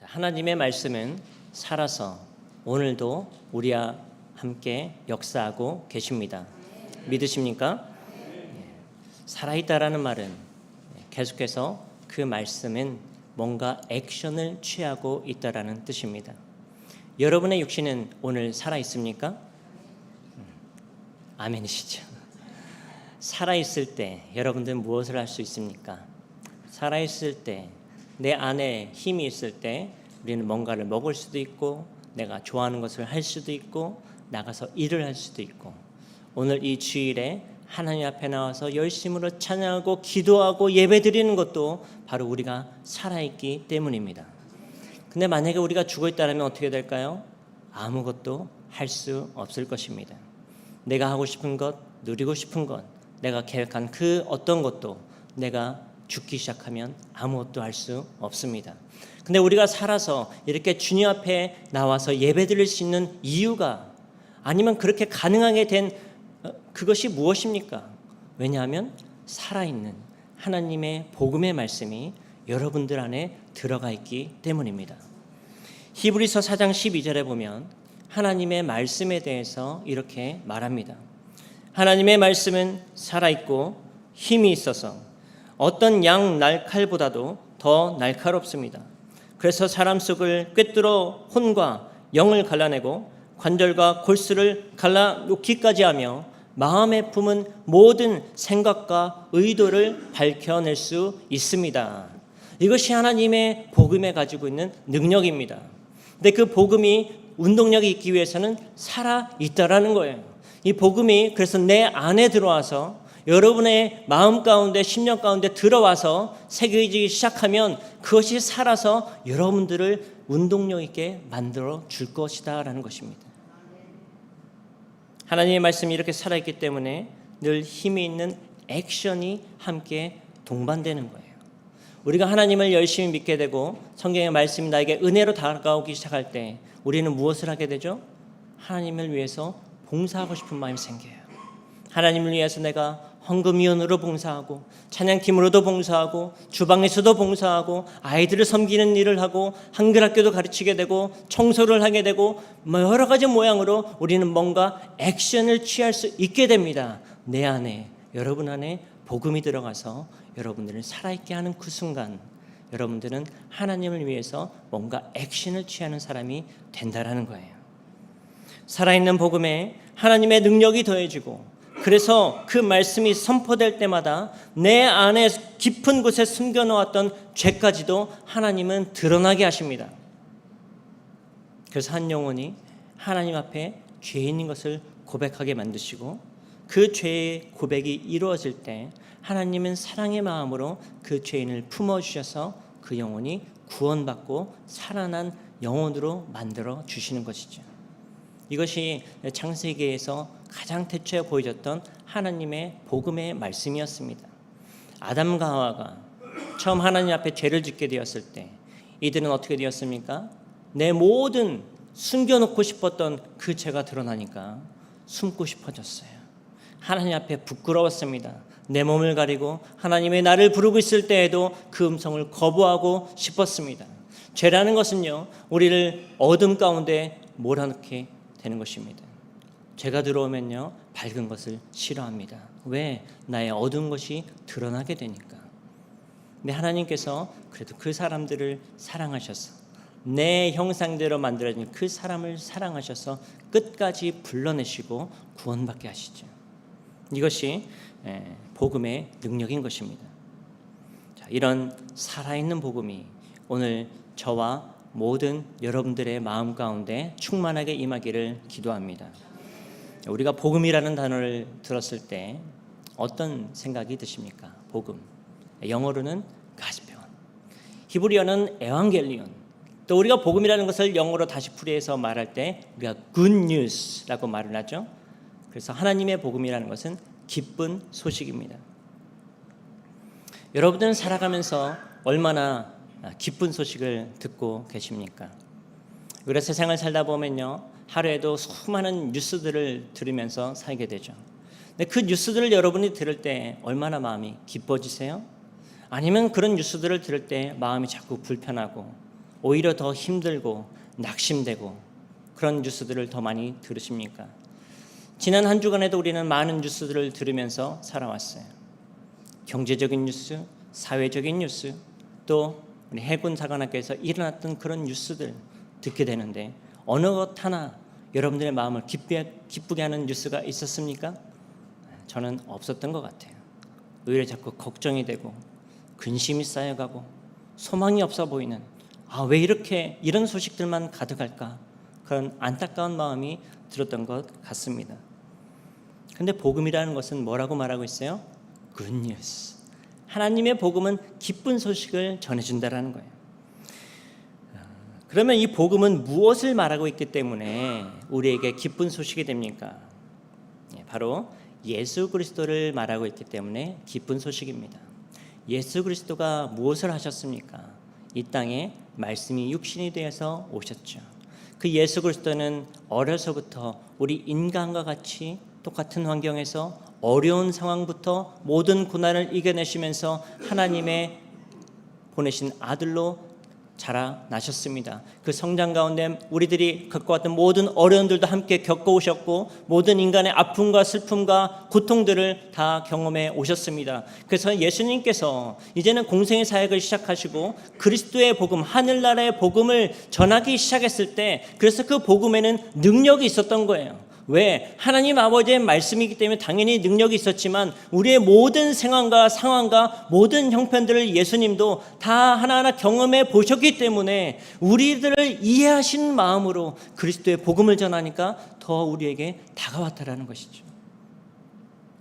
하나님의 말씀은 살아서 오늘도 우리와 함께 역사하고 계십니다. 믿으십니까? 살아있다라는 말은 계속해서 그 말씀은 뭔가 액션을 취하고 있다라는 뜻입니다. 여러분의 육신은 오늘 살아있습니까? 아멘이시죠. 살아있을 때 여러분들은 무엇을 할 수 있습니까? 살아있을 때, 내 안에 힘이 있을 때 우리는 뭔가를 먹을 수도 있고, 내가 좋아하는 것을 할 수도 있고, 나가서 일을 할 수도 있고, 오늘 이 주일에 하나님 앞에 나와서 열심으로 찬양하고 기도하고 예배드리는 것도 바로 우리가 살아있기 때문입니다. 근데 만약에 우리가 죽어있다면 어떻게 될까요? 아무것도 할 수 없을 것입니다. 내가 하고 싶은 것, 누리고 싶은 것, 내가 계획한 그 어떤 것도 내가 죽기 시작하면 아무것도 할 수 없습니다. 근데 우리가 살아서 이렇게 주님 앞에 나와서 예배드릴 수 있는 이유가, 아니면 그렇게 가능하게 된 그것이 무엇입니까? 왜냐하면 살아있는 하나님의 복음의 말씀이 여러분들 안에 들어가 있기 때문입니다. 히브리서 4장 12절에 보면 하나님의 말씀에 대해서 이렇게 말합니다. 하나님의 말씀은 살아있고 힘이 있어서 어떤 양 날칼보다도 더 날카롭습니다. 그래서 사람 속을 꿰뚫어 혼과 영을 갈라내고 관절과 골수를 갈라놓기까지 하며 마음에 품은 모든 생각과 의도를 밝혀낼 수 있습니다. 이것이 하나님의 복음에 가지고 있는 능력입니다. 근데 그 복음이 운동력이 있기 위해서는 살아있다라는 거예요. 이 복음이 그래서 내 안에 들어와서 여러분의 마음 가운데, 심령 가운데 들어와서 새겨지기 시작하면 그것이 살아서 여러분들을 운동력 있게 만들어 줄 것이다 라는 것입니다. 하나님의 말씀이 이렇게 살아있기 때문에 늘 힘이 있는 액션이 함께 동반되는 거예요. 우리가 하나님을 열심히 믿게 되고 성경의 말씀이 나에게 은혜로 다가오기 시작할 때 우리는 무엇을 하게 되죠? 하나님을 위해서 봉사하고 싶은 마음이 생겨요. 하나님을 위해서 내가 헌금위원으로 봉사하고, 찬양팀으로도 봉사하고, 주방에서도 봉사하고, 아이들을 섬기는 일을 하고, 한글학교도 가르치게 되고, 청소를 하게 되고, 여러 가지 모양으로 우리는 뭔가 액션을 취할 수 있게 됩니다. 내 안에, 여러분 안에 복음이 들어가서 여러분들을 살아있게 하는 그 순간 여러분들은 하나님을 위해서 뭔가 액션을 취하는 사람이 된다라는 거예요. 살아있는 복음에 하나님의 능력이 더해지고, 그래서 그 말씀이 선포될 때마다 내 안에 깊은 곳에 숨겨놓았던 죄까지도 하나님은 드러나게 하십니다. 그래서 한 영혼이 하나님 앞에 죄인인 것을 고백하게 만드시고, 그 죄의 고백이 이루어질 때 하나님은 사랑의 마음으로 그 죄인을 품어주셔서 그 영혼이 구원받고 살아난 영혼으로 만들어 주시는 것이죠. 이것이 창세기에서 가장 태초에 보여졌던 하나님의 복음의 말씀이었습니다. 아담과 하와가 처음 하나님 앞에 죄를 짓게 되었을 때 이들은 어떻게 되었습니까? 내 모든 숨겨놓고 싶었던 그 죄가 드러나니까 숨고 싶어졌어요. 하나님 앞에 부끄러웠습니다. 내 몸을 가리고 하나님의 나를 부르고 있을 때에도 그 음성을 거부하고 싶었습니다. 죄라는 것은요, 우리를 어둠 가운데 몰아넣게 되는 것입니다. 죄가 들어오면요, 밝은 것을 싫어합니다. 왜? 나의 어두운 것이 드러나게 되니까. 근데 하나님께서 그래도 그 사람들을 사랑하셔서 내 형상대로 만들어진 그 사람을 사랑하셔서 끝까지 불러내시고 구원받게 하시죠. 이것이 복음의 능력인 것입니다. 자, 이런 살아있는 복음이 오늘 저와 모든 여러분들의 마음 가운데 충만하게 임하기를 기도합니다. 우리가 복음이라는 단어를 들었을 때 어떤 생각이 드십니까? 복음. 영어로는 가스펠, 히브리어는 에반겔리온. 또 우리가 복음이라는 것을 영어로 다시 풀이해서 말할 때 우리가 good news라고 말을 하죠. 그래서 하나님의 복음이라는 것은 기쁜 소식입니다. 여러분들은 살아가면서 얼마나 기쁜 소식을 듣고 계십니까? 우리가 세상을 살다 보면요, 하루에도 수많은 뉴스들을 들으면서 살게 되죠. 근데 그 뉴스들을 여러분이 들을 때 얼마나 마음이 기뻐지세요? 아니면 그런 뉴스들을 들을 때 마음이 자꾸 불편하고 오히려 더 힘들고 낙심되고 그런 뉴스들을 더 많이 들으십니까? 지난 한 주간에도 우리는 많은 뉴스들을 들으면서 살아왔어요. 경제적인 뉴스, 사회적인 뉴스, 또 우리 해군 사관학교에서 일어났던 그런 뉴스들 듣게 되는데 어느 것 하나 여러분들의 마음을 기쁘게 하는 뉴스가 있었습니까? 저는 없었던 것 같아요. 오히려 자꾸 걱정이 되고 근심이 쌓여가고 소망이 없어 보이는 왜 이렇게 이런 소식들만 가득할까? 그런 안타까운 마음이 들었던 것 같습니다. 근데 복음이라는 것은 뭐라고 말하고 있어요? Good news. 하나님의 복음은 기쁜 소식을 전해준다라는 거예요. 그러면 이 복음은 무엇을 말하고 있기 때문에 우리에게 기쁜 소식이 됩니까? 바로 예수 그리스도를 말하고 있기 때문에 기쁜 소식입니다. 예수 그리스도가 무엇을 하셨습니까? 이 땅에 말씀이 육신이 되어서 오셨죠. 그 예수 그리스도는 어려서부터 우리 인간과 같이 똑같은 환경에서 어려운 상황부터 모든 고난을 이겨내시면서 하나님의 보내신 아들로 자라나셨습니다. 그 성장 가운데 우리들이 겪어왔던 모든 어려움들도 함께 겪어오셨고 모든 인간의 아픔과 슬픔과 고통들을 다 경험해 오셨습니다. 그래서 예수님께서 이제는 공생의 사역을 시작하시고 그리스도의 복음, 하늘나라의 복음을 전하기 시작했을 때 그래서 그 복음에는 능력이 있었던 거예요. 왜? 하나님 아버지의 말씀이기 때문에 당연히 능력이 있었지만 우리의 모든 상황과 모든 형편들을 예수님도 다 하나하나 경험해 보셨기 때문에 우리들을 이해하시는 마음으로 그리스도의 복음을 전하니까 더 우리에게 다가왔다라는 것이죠.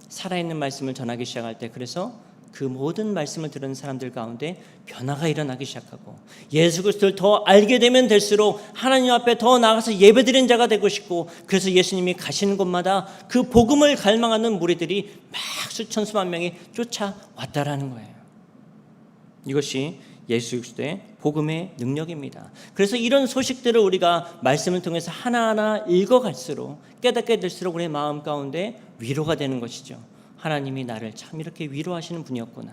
살아있는 말씀을 전하기 시작할 때 그래서 그 모든 말씀을 들은 사람들 가운데 변화가 일어나기 시작하고 예수 그리스도를 더 알게 되면 될수록 하나님 앞에 더 나가서 예배드리는 자가 되고 싶고 그래서 예수님이 가시는 곳마다 그 복음을 갈망하는 무리들이 막 수천 수만 명이 쫓아왔다라는 거예요. 이것이 예수 그리스도의 복음의 능력입니다. 그래서 이런 소식들을 우리가 말씀을 통해서 하나하나 읽어갈수록 깨닫게 될수록 우리의 마음 가운데 위로가 되는 것이죠. 하나님이 나를 참 이렇게 위로하시는 분이었구나.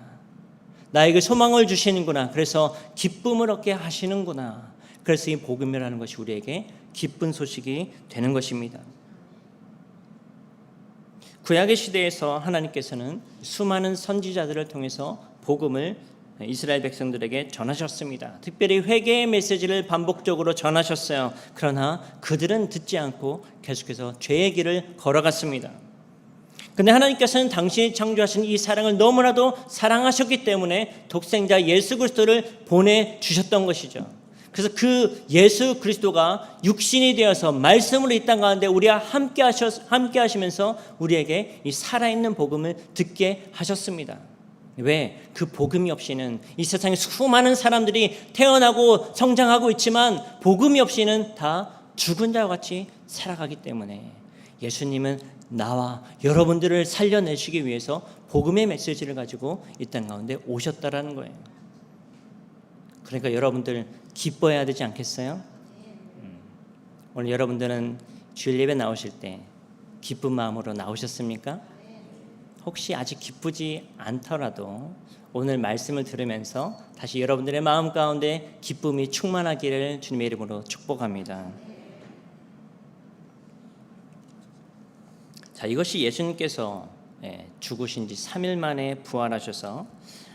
나에게 소망을 주시는구나. 그래서 기쁨을 얻게 하시는구나. 그래서 이 복음이라는 것이 우리에게 기쁜 소식이 되는 것입니다. 구약의 시대에서 하나님께서는 수많은 선지자들을 통해서 복음을 이스라엘 백성들에게 전하셨습니다. 특별히 회개의 메시지를 반복적으로 전하셨어요. 그러나 그들은 듣지 않고 계속해서 죄의 길을 걸어갔습니다. 근데 하나님께서는 당신이 창조하신 이 사랑을 너무나도 사랑하셨기 때문에 독생자 예수 그리스도를 보내주셨던 것이죠. 그래서 그 예수 그리스도가 육신이 되어서 말씀으로 이 땅 가운데 우리와 함께 하시면서 우리에게 이 살아있는 복음을 듣게 하셨습니다. 왜? 그 복음이 없이는 이 세상에 수많은 사람들이 태어나고 성장하고 있지만 복음이 없이는 다 죽은 자와 같이 살아가기 때문에 예수님은 나와 여러분들을 살려내시기 위해서 복음의 메시지를 가지고 이 땅 가운데 오셨다라는 거예요. 그러니까 여러분들 기뻐해야 되지 않겠어요? 오늘 여러분들은 주일 예배 나오실 때 기쁜 마음으로 나오셨습니까? 혹시 아직 기쁘지 않더라도 오늘 말씀을 들으면서 다시 여러분들의 마음 가운데 기쁨이 충만하기를 주님의 이름으로 축복합니다. 자, 이것이 예수님께서 죽으신 지 3일 만에 부활하셔서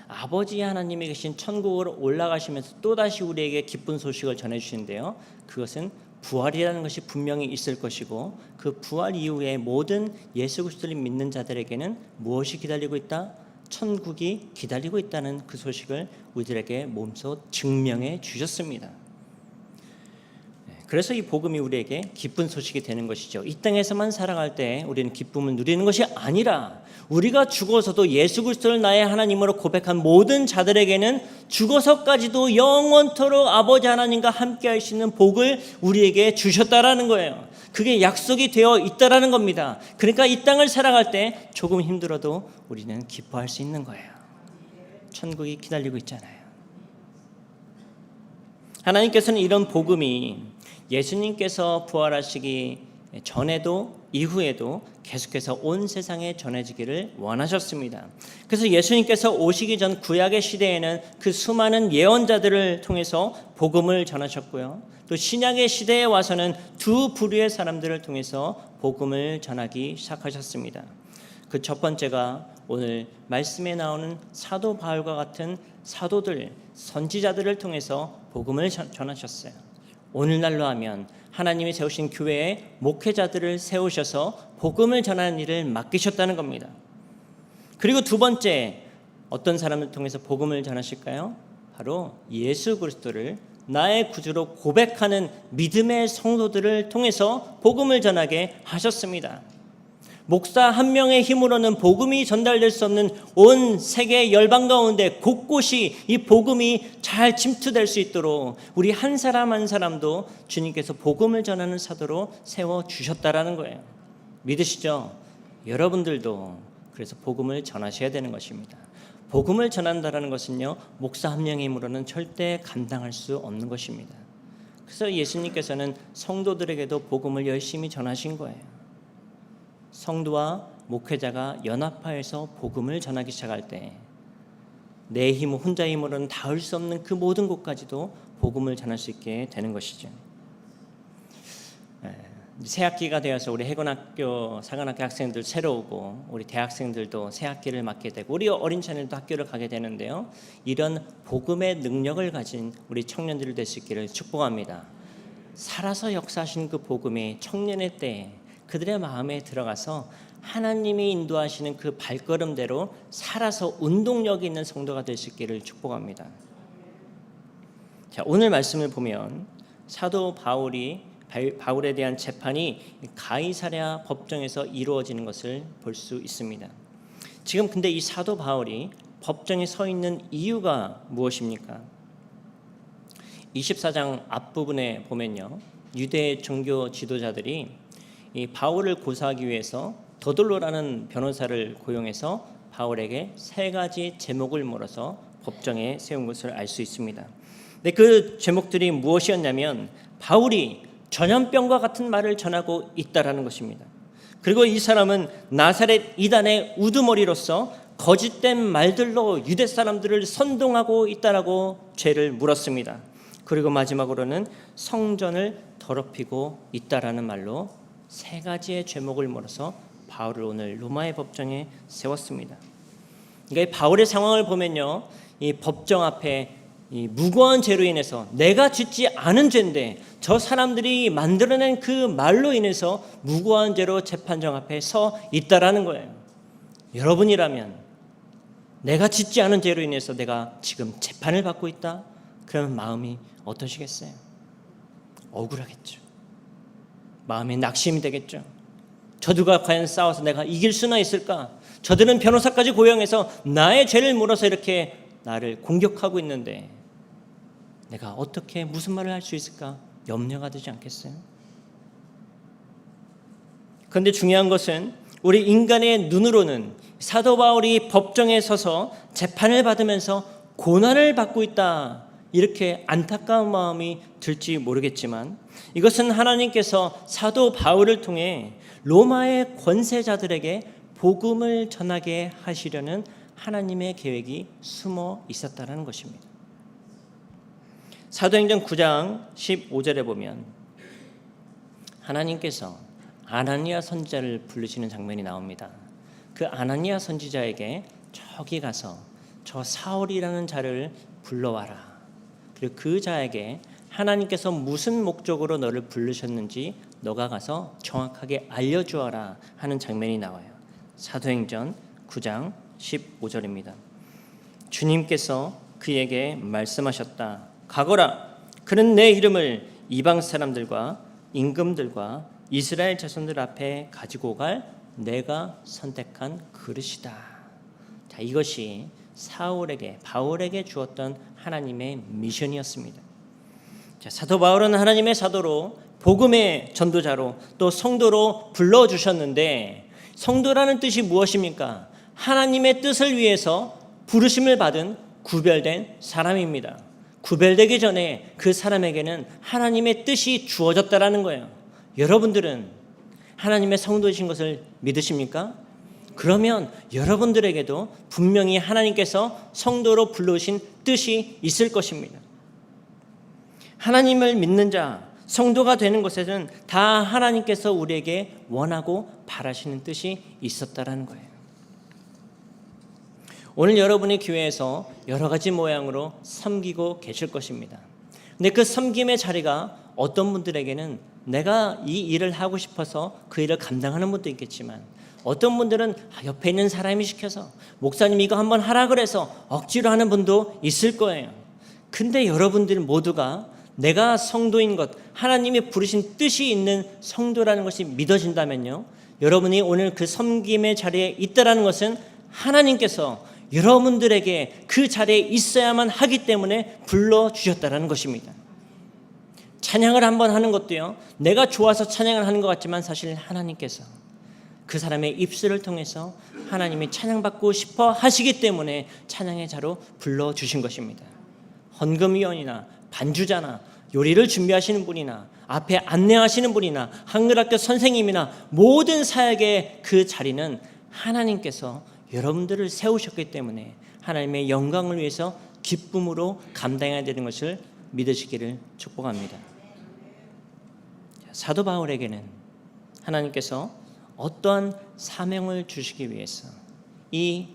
아버지 하나님이 계신 천국으로 올라가시면서 또다시 우리에게 기쁜 소식을 전해주시는데요. 그것은 부활이라는 것이 분명히 있을 것이고 그 부활 이후에 모든 예수 그리스도를 믿는 자들에게는 무엇이 기다리고 있다? 천국이 기다리고 있다는 그 소식을 우리들에게 몸소 증명해 주셨습니다. 그래서 이 복음이 우리에게 기쁜 소식이 되는 것이죠. 이 땅에서만 살아갈 때 우리는 기쁨을 누리는 것이 아니라 우리가 죽어서도 예수 그리스도를 나의 하나님으로 고백한 모든 자들에게는 죽어서까지도 영원토록 아버지 하나님과 함께 할 수 있는 복을 우리에게 주셨다라는 거예요. 그게 약속이 되어 있다라는 겁니다. 그러니까 이 땅을 살아갈 때 조금 힘들어도 우리는 기뻐할 수 있는 거예요. 천국이 기다리고 있잖아요. 하나님께서는 이런 복음이 예수님께서 부활하시기 전에도 이후에도 계속해서 온 세상에 전해지기를 원하셨습니다. 그래서 예수님께서 오시기 전 구약의 시대에는 그 수많은 예언자들을 통해서 복음을 전하셨고요. 또 신약의 시대에 와서는 두 부류의 사람들을 통해서 복음을 전하기 시작하셨습니다. 그 첫 번째가 오늘 말씀에 나오는 사도 바울과 같은 사도들, 선지자들을 통해서 복음을 전하셨어요. 오늘날로 하면 하나님이 세우신 교회에 목회자들을 세우셔서 복음을 전하는 일을 맡기셨다는 겁니다. 그리고 두 번째, 어떤 사람을 통해서 복음을 전하실까요? 바로 예수 그리스도를 나의 구주로 고백하는 믿음의 성도들을 통해서 복음을 전하게 하셨습니다. 목사 한 명의 힘으로는 복음이 전달될 수 없는 온 세계 열방 가운데 곳곳이 이 복음이 잘 침투될 수 있도록 우리 한 사람 한 사람도 주님께서 복음을 전하는 사도로 세워주셨다라는 거예요. 믿으시죠? 여러분들도 그래서 복음을 전하셔야 되는 것입니다. 복음을 전한다는 것은요, 목사 한 명의 힘으로는 절대 감당할 수 없는 것입니다. 그래서 예수님께서는 성도들에게도 복음을 열심히 전하신 거예요. 성도와 목회자가 연합하여서 복음을 전하기 시작할 때 내 힘, 혼자 힘으로는 닿을 수 없는 그 모든 곳까지도 복음을 전할 수 있게 되는 것이죠. 새 학기가 되어서 우리 해군학교, 사관학교 학생들 새로 오고 우리 대학생들도 새 학기를 맞게 되고 우리 어린 자녀들도 학교를 가게 되는데요. 이런 복음의 능력을 가진 우리 청년들이 될 수 있기를 축복합니다. 살아서 역사하신 그 복음이 청년의 때에 그들의 마음에 들어가서 하나님이 인도하시는 그 발걸음대로 살아서 운동력이 있는 성도가 될 수 있기를 축복합니다. 자, 오늘 말씀을 보면 사도 바울에 대한 재판이 가이사랴 법정에서 이루어지는 것을 볼 수 있습니다. 지금 근데 이 사도 바울이 법정에 서 있는 이유가 무엇입니까? 24장 앞부분에 보면요, 유대 종교 지도자들이 이 바울을 고소하기 위해서 더돌로라는 변호사를 고용해서 바울에게 세 가지 제목을 물어서 법정에 세운 것을 알 수 있습니다. 근데 그 제목들이 무엇이었냐면 바울이 전염병과 같은 말을 전하고 있다라는 것입니다. 그리고 이 사람은 나사렛 이단의 우두머리로서 거짓된 말들로 유대 사람들을 선동하고 있다라고 죄를 물었습니다. 그리고 마지막으로는 성전을 더럽히고 있다라는 말로 세 가지의 죄목을 물어서 바울을 오늘 로마의 법정에 세웠습니다. 그러니까 바울의 상황을 보면요, 이 법정 앞에 이 무고한 죄로 인해서 내가 짓지 않은 죄인데 저 사람들이 만들어낸 그 말로 인해서 무고한 죄로 재판정 앞에 서 있다라는 거예요. 여러분이라면 내가 짓지 않은 죄로 인해서 내가 지금 재판을 받고 있다? 그러면 마음이 어떠시겠어요? 억울하겠죠. 마음에 낙심이 되겠죠. 저들과 과연 싸워서 내가 이길 수나 있을까? 저들은 변호사까지 고용해서 나의 죄를 물어서 이렇게 나를 공격하고 있는데 내가 어떻게 무슨 말을 할 수 있을까? 염려가 되지 않겠어요? 그런데 중요한 것은 우리 인간의 눈으로는 사도 바울이 법정에 서서 재판을 받으면서 고난을 받고 있다, 이렇게 안타까운 마음이 들지 모르겠지만 이것은 하나님께서 사도 바울을 통해 로마의 권세자들에게 복음을 전하게 하시려는 하나님의 계획이 숨어 있었다는 것입니다. 사도행전 9장 15절에 보면 하나님께서 아나니아 선지자를 부르시는 장면이 나옵니다. 그 아나니아 선지자에게 저기 가서 저 사울이라는 자를 불러와라. 그리고 그 자에게 하나님께서 무슨 목적으로 너를 부르셨는지 너가 가서 정확하게 알려주어라 하는 장면이 나와요. 사도행전 9장 15절입니다. 주님께서 그에게 말씀하셨다. 가거라. 그는 내 이름을 이방 사람들과 임금들과 이스라엘 자손들 앞에 가지고 갈 내가 선택한 그릇이다. 자, 이것이 바울에게 주었던 하나님의 미션이었습니다. 자, 사도 바울은 하나님의 사도로 복음의 전도자로 또 성도로 불러주셨는데 성도라는 뜻이 무엇입니까? 하나님의 뜻을 위해서 부르심을 받은 구별된 사람입니다. 구별되기 전에 그 사람에게는 하나님의 뜻이 주어졌다라는 거예요. 여러분들은 하나님의 성도이신 것을 믿으십니까? 그러면 여러분들에게도 분명히 하나님께서 성도로 불러오신 뜻이 있을 것입니다. 하나님을 믿는 자, 성도가 되는 것에는 다 하나님께서 우리에게 원하고 바라시는 뜻이 있었다라는 거예요. 오늘 여러분의 교회에서 여러 가지 모양으로 섬기고 계실 것입니다. 근데 그 섬김의 자리가 어떤 분들에게는 내가 이 일을 하고 싶어서 그 일을 감당하는 분도 있겠지만, 어떤 분들은 옆에 있는 사람이 시켜서, 목사님 이거 한번 하라 그래서 억지로 하는 분도 있을 거예요. 근데 여러분들 모두가 내가 성도인 것, 하나님이 부르신 뜻이 있는 성도라는 것이 믿어진다면요, 여러분이 오늘 그 섬김의 자리에 있다라는 것은 하나님께서 여러분들에게 그 자리에 있어야만 하기 때문에 불러주셨다라는 것입니다. 찬양을 한번 하는 것도요, 내가 좋아서 찬양을 하는 것 같지만 사실 하나님께서 그 사람의 입술을 통해서 하나님이 찬양받고 싶어 하시기 때문에 찬양의 자로 불러주신 것입니다. 헌금위원이나 반주자나 요리를 준비하시는 분이나 앞에 안내하시는 분이나 한글학교 선생님이나 모든 사역의 그 자리는 하나님께서 여러분들을 세우셨기 때문에 하나님의 영광을 위해서 기쁨으로 감당해야 되는 것을 믿으시기를 축복합니다. 사도 바울에게는 하나님께서 어떠한 사명을 주시기 위해서 이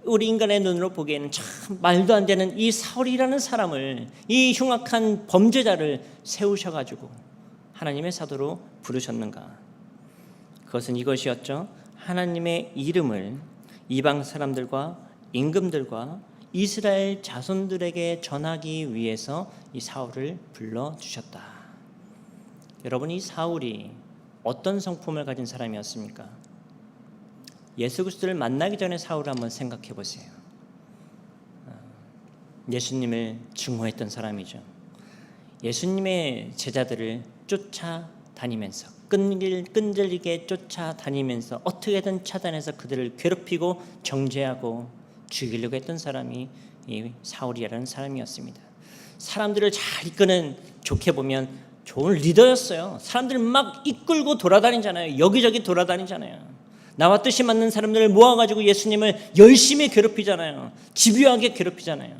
우리 인간의 눈으로 보기에는 참 말도 안 되는 이 사울이라는 사람을, 이 흉악한 범죄자를 세우셔가지고 하나님의 사도로 부르셨는가? 그것은 이것이었죠. 하나님의 이름을 이방 사람들과 임금들과 이스라엘 자손들에게 전하기 위해서 이 사울을 불러주셨다. 여러분, 이 사울이 어떤 성품을 가진 사람이었습니까? 예수 그리스도를 만나기 전에 사울을 한번 생각해 보세요. 예수님을 증오했던 사람이죠. 예수님의 제자들을 쫓아다니면서 끈질기게 쫓아다니면서 어떻게든 차단해서 그들을 괴롭히고 정죄하고 죽이려고 했던 사람이 이 사울이라는 사람이었습니다. 사람들을 잘 이끄는, 좋게 보면 좋은 리더였어요. 사람들 막 이끌고 돌아다니잖아요. 여기저기 돌아다니잖아요. 나와 뜻이 맞는 사람들을 모아가지고 예수님을 열심히 괴롭히잖아요. 집요하게 괴롭히잖아요.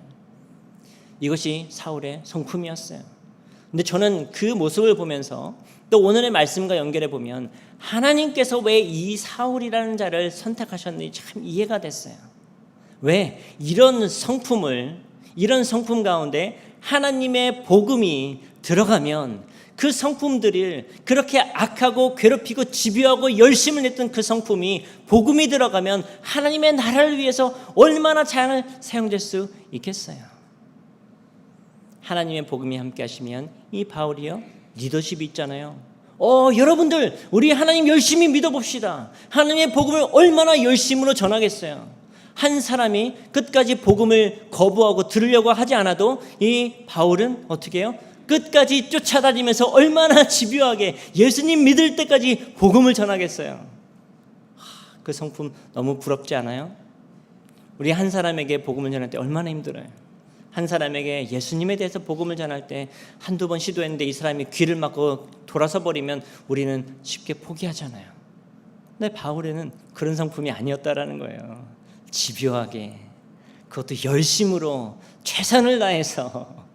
이것이 사울의 성품이었어요. 근데 저는 그 모습을 보면서 또 오늘의 말씀과 연결해 보면 하나님께서 왜 이 사울이라는 자를 선택하셨는지 참 이해가 됐어요. 왜 이런 성품 가운데 하나님의 복음이 들어가면 그 성품들을, 그렇게 악하고 괴롭히고 집요하고 열심을 냈던 그 성품이 복음이 들어가면 하나님의 나라를 위해서 얼마나 잘 사용될 수 있겠어요. 하나님의 복음이 함께 하시면 이 바울이요, 리더십이 있잖아요. 여러분들 우리 하나님 열심히 믿어봅시다. 하나님의 복음을 얼마나 열심으로 전하겠어요. 한 사람이 끝까지 복음을 거부하고 들으려고 하지 않아도 이 바울은 어떻게 해요? 끝까지 쫓아다니면서 얼마나 집요하게 예수님 믿을 때까지 복음을 전하겠어요. 그 성품 너무 부럽지 않아요? 우리 한 사람에게 복음을 전할 때 얼마나 힘들어요. 한 사람에게 예수님에 대해서 복음을 전할 때 한두 번 시도했는데 이 사람이 귀를 막고 돌아서 버리면 우리는 쉽게 포기하잖아요. 근데 바울에는 그런 성품이 아니었다라는 거예요. 집요하게, 그것도 열심으로 최선을 다해서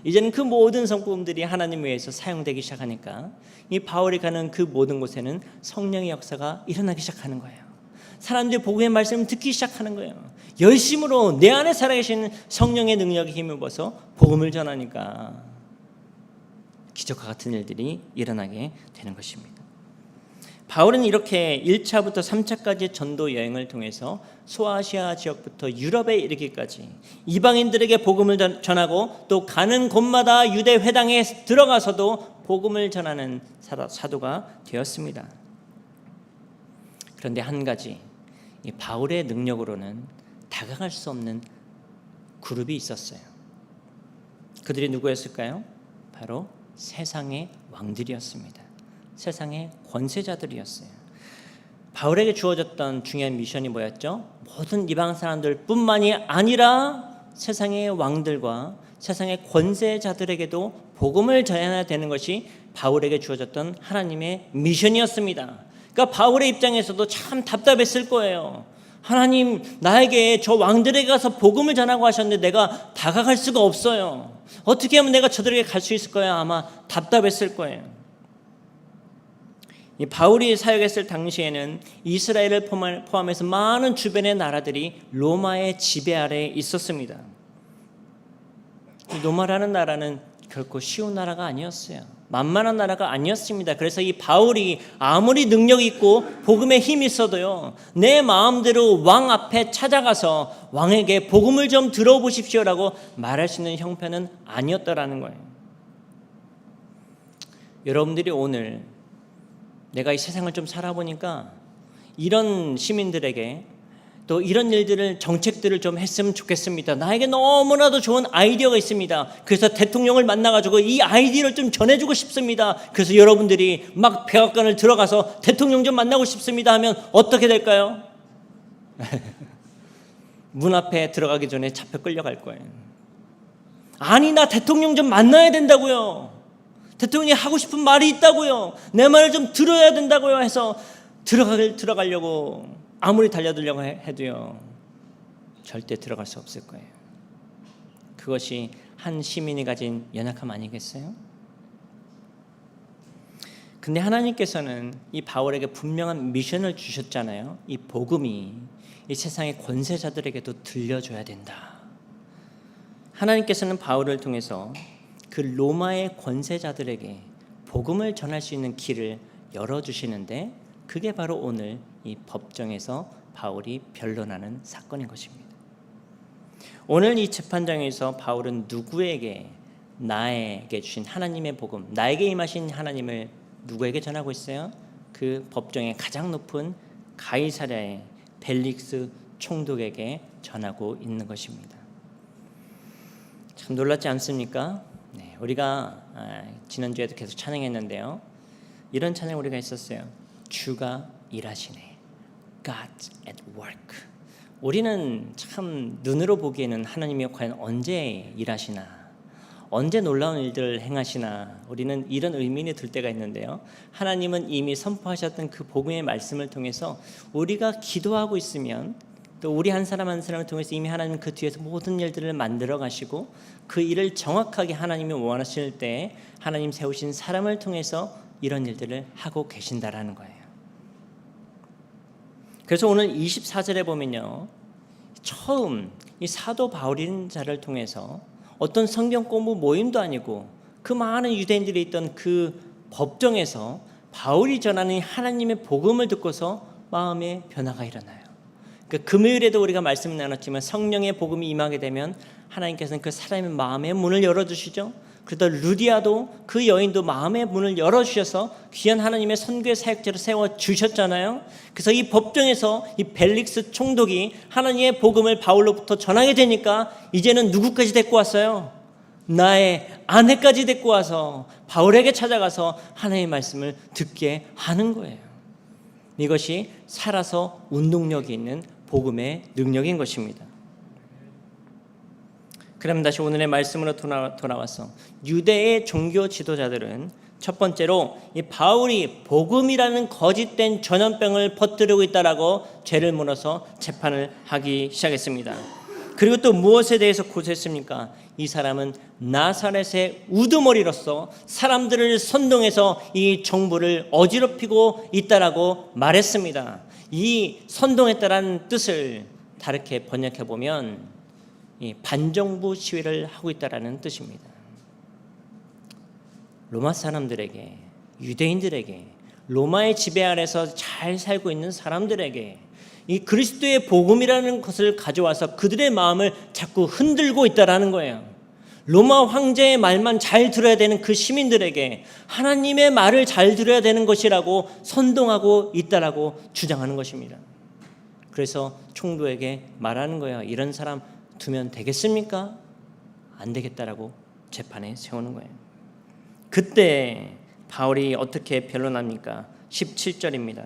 이제는 그 모든 성품들이 하나님 외에서 사용되기 시작하니까 이 바울이 가는 그 모든 곳에는 성령의 역사가 일어나기 시작하는 거예요. 사람들이 복음의 말씀을 듣기 시작하는 거예요. 열심으로 내 안에 살아계시는 성령의 능력에 힘입어서 복음을 전하니까 기적과 같은 일들이 일어나게 되는 것입니다. 바울은 이렇게 1차부터 3차까지 전도 여행을 통해서 소아시아 지역부터 유럽에 이르기까지 이방인들에게 복음을 전하고 또 가는 곳마다 유대 회당에 들어가서도 복음을 전하는 사도가 되었습니다. 그런데 한 가지, 이 바울의 능력으로는 다가갈 수 없는 그룹이 있었어요. 그들이 누구였을까요? 바로 세상의 왕들이었습니다. 세상의 권세자들이었어요. 바울에게 주어졌던 중요한 미션이 뭐였죠? 모든 이방 사람들 뿐만이 아니라 세상의 왕들과 세상의 권세자들에게도 복음을 전해야 되는 것이 바울에게 주어졌던 하나님의 미션이었습니다. 그러니까 바울의 입장에서도 참 답답했을 거예요. 하나님, 나에게 저 왕들에게 가서 복음을 전하고 하셨는데 내가 다가갈 수가 없어요. 어떻게 하면 내가 저들에게 갈 수 있을 거야? 아마 답답했을 거예요. 이 바울이 사역했을 당시에는 이스라엘을 포함해서 많은 주변의 나라들이 로마의 지배 아래에 있었습니다. 이 로마라는 나라는 결코 쉬운 나라가 아니었어요. 만만한 나라가 아니었습니다. 그래서 이 바울이 아무리 능력 있고 복음에 힘이 있어도요, 내 마음대로 왕 앞에 찾아가서 왕에게 복음을 좀 들어보십시오라고 말할 수 있는 형편은 아니었다라는 거예요. 여러분들이 오늘 내가 이 세상을 좀 살아보니까 이런 시민들에게 또 이런 일들을, 정책들을 좀 했으면 좋겠습니다. 나에게 너무나도 좋은 아이디어가 있습니다. 그래서 대통령을 만나가지고 이 아이디어를 좀 전해주고 싶습니다. 그래서 여러분들이 막 백악관을 들어가서 대통령 좀 만나고 싶습니다 하면 어떻게 될까요? 문 앞에 들어가기 전에 잡혀 끌려갈 거예요. 아니, 나 대통령 좀 만나야 된다고요. 대통령이 하고 싶은 말이 있다고요. 내 말을 좀 들어야 된다고요 해서 들어가려고 아무리 달려들려고 해도요, 절대 들어갈 수 없을 거예요. 그것이 한 시민이 가진 연약함 아니겠어요? 근데 하나님께서는 이 바울에게 분명한 미션을 주셨잖아요. 이 복음이 이 세상의 권세자들에게도 들려줘야 된다. 하나님께서는 바울을 통해서 그 로마의 권세자들에게 복음을 전할 수 있는 길을 열어주시는데, 그게 바로 오늘 이 법정에서 바울이 변론하는 사건인 것입니다. 오늘 이 재판장에서 바울은 누구에게, 나에게 주신 하나님의 복음, 나에게 임하신 하나님을 누구에게 전하고 있어요? 그 법정의 가장 높은 가이사랴의 벨릭스 총독에게 전하고 있는 것입니다. 참 놀랍지 않습니까? 네, 우리가 지난주에도 계속 찬양했는데요, 이런 찬양 우리가 있었어요. 주가 일하시네. God at work. 우리는 참 눈으로 보기에는 하나님이 과연 언제 일하시나, 언제 놀라운 일들을 행하시나, 우리는 이런 의문이 들 때가 있는데요, 하나님은 이미 선포하셨던 그 복음의 말씀을 통해서 우리가 기도하고 있으면, 또 우리 한 사람 한 사람을 통해서 이미 하나님은 그 뒤에서 모든 일들을 만들어 가시고 그 일을 정확하게 하나님이 원하실 때 하나님 세우신 사람을 통해서 이런 일들을 하고 계신다라는 거예요. 그래서 오늘 24절에 보면요, 처음 이 사도 바울이라는 자를 통해서 어떤 성경 공부 모임도 아니고 그 많은 유대인들이 있던 그 법정에서 바울이 전하는 하나님의 복음을 듣고서 마음의 변화가 일어나요. 그 금요일에도 우리가 말씀을 나눴지만 성령의 복음이 임하게 되면 하나님께서는 그 사람의 마음의 문을 열어주시죠. 그러다 루디아도, 그 여인도 마음의 문을 열어주셔서 귀한 하나님의 선교의 사역자로 세워주셨잖아요. 그래서 이 법정에서 이 벨릭스 총독이 하나님의 복음을 바울로부터 전하게 되니까 이제는 누구까지 데리고 왔어요? 나의 아내까지 데리고 와서 바울에게 찾아가서 하나님의 말씀을 듣게 하는 거예요. 이것이 살아서 운동력이 있는 복음의 능력인 것입니다. 그럼 다시 오늘의 말씀으로 돌아와서 유대의 종교 지도자들은 첫 번째로 이 바울이 복음이라는 거짓된 전염병을 퍼뜨리고 있다라고 죄를 물어서 재판을 하기 시작했습니다. 그리고 또 무엇에 대해서 고소했습니까? 이 사람은 나사렛의 우두머리로서 사람들을 선동해서 이 정부를 어지럽히고 있다라고 말했습니다. 이 선동했다라는 뜻을 다르게 번역해 보면 이 반정부 시위를 하고 있다라는 뜻입니다. 로마 사람들에게, 유대인들에게, 로마의 지배 아래서 잘 살고 있는 사람들에게 이 그리스도의 복음이라는 것을 가져와서 그들의 마음을 자꾸 흔들고 있다라는 거예요. 로마 황제의 말만 잘 들어야 되는 그 시민들에게 하나님의 말을 잘 들어야 되는 것이라고 선동하고 있다라고 주장하는 것입니다. 그래서 총독에게 말하는 거예요. 이런 사람 두면 되겠습니까? 안 되겠다라고 재판에 세우는 거예요. 그때 바울이 어떻게 변론합니까? 17절입니다.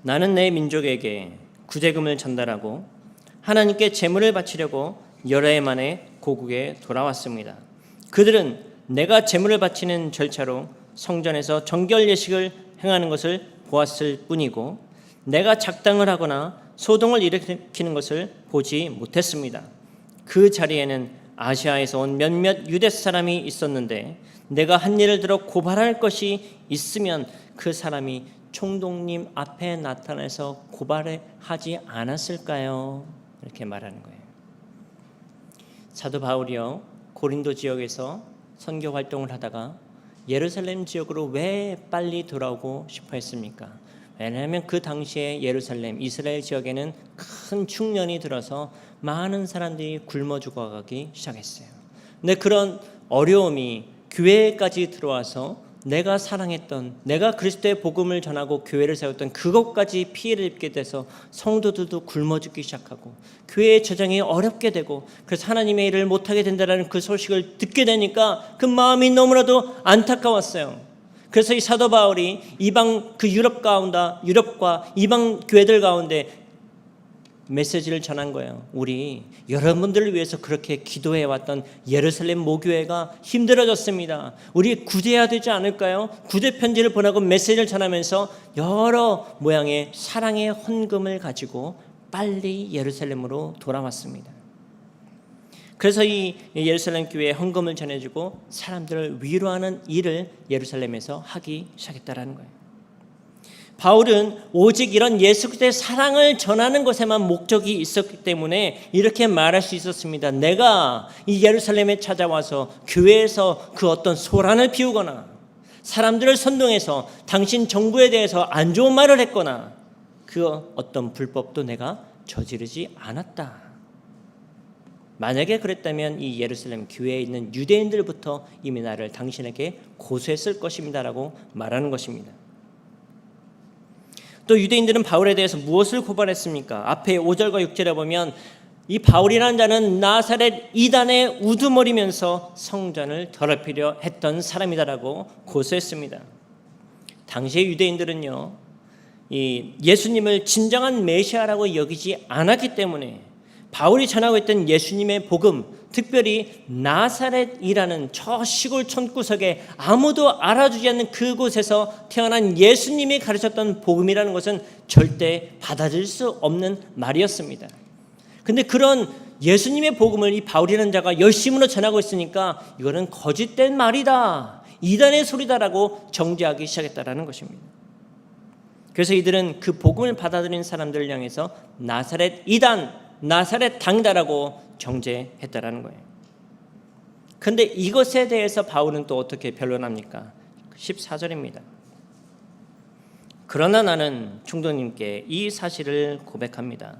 나는 내 민족에게 구제금을 전달하고 하나님께 제물을 바치려고 여러 해 만에 고국에 돌아왔습니다. 그들은 내가 제물을 바치는 절차로 성전에서 정결 예식을 행하는 것을 보았을 뿐이고 내가 작당을 하거나 소동을 일으키는 것을 보지 못했습니다. 그 자리에는 아시아에서 온 몇몇 유대 사람이 있었는데 내가 한 일을 들어 고발할 것이 있으면 그 사람이 총독님 앞에 나타나서 고발하지 않았을까요? 이렇게 말하는 거예요. 사도 바울이요, 고린도 지역에서 선교 활동을 하다가 예루살렘 지역으로 왜 빨리 돌아오고 싶어 했습니까? 왜냐하면 그 당시에 예루살렘, 이스라엘 지역에는 큰 충년이 들어서 많은 사람들이 굶어 죽어가기 시작했어요. 근데 그런 어려움이 교회까지 들어와서 내가 사랑했던, 내가 그리스도의 복음을 전하고 교회를 세웠던 그것까지 피해를 입게 돼서 성도들도 굶어 죽기 시작하고 교회의 재정이 어렵게 되고 그래서 하나님의 일을 못하게 된다는 그 소식을 듣게 되니까 그 마음이 너무나도 안타까웠어요. 그래서 이 사도 바울이 이방 그 유럽과 이방 교회들 가운데 메시지를 전한 거예요. 우리 여러분들을 위해서 그렇게 기도해 왔던 예루살렘 모교회가 힘들어졌습니다. 우리 구제해야 되지 않을까요? 구제 편지를 보내고 메시지를 전하면서 여러 모양의 사랑의 헌금을 가지고 빨리 예루살렘으로 돌아왔습니다. 그래서 이 예루살렘 교회에 헌금을 전해주고 사람들을 위로하는 일을 예루살렘에서 하기 시작했다라는 거예요. 바울은 오직 이런 예수 그리스도의 사랑을 전하는 것에만 목적이 있었기 때문에 이렇게 말할 수 있었습니다. 내가 이 예루살렘에 찾아와서 교회에서 그 어떤 소란을 피우거나 사람들을 선동해서 당신 정부에 대해서 안 좋은 말을 했거나 그 어떤 불법도 내가 저지르지 않았다. 만약에 그랬다면 이 예루살렘 교회에 있는 유대인들부터 이미 나를 당신에게 고소했을 것입니다라고 말하는 것입니다. 또 유대인들은 바울에 대해서 무엇을 고발했습니까? 앞에 5절과 6절에 보면 이 바울이라는 자는 나사렛 이단에 우두머리면서 성전을 더럽히려 했던 사람이다라고 고소했습니다. 당시의 유대인들은요, 이 예수님을 진정한 메시아라고 여기지 않았기 때문에 바울이 전하고 있던 예수님의 복음, 특별히 나사렛이라는 저 시골 촌구석에 아무도 알아주지 않는 그곳에서 태어난 예수님이 가르쳤던 복음이라는 것은 절대 받아들일 수 없는 말이었습니다. 근데 그런 예수님의 복음을 이 바울이라는 자가 열심으로 전하고 있으니까 이거는 거짓된 말이다, 이단의 소리다라고 정죄하기 시작했다라는 것입니다. 그래서 이들은 그 복음을 받아들인 사람들을 향해서 나사렛 이단, 나사렛 당이다라고 정죄했다라는 거예요. 그런데 이것에 대해서 바울은 또 어떻게 변론합니까? 14절입니다. 그러나 나는 총독님께 이 사실을 고백합니다.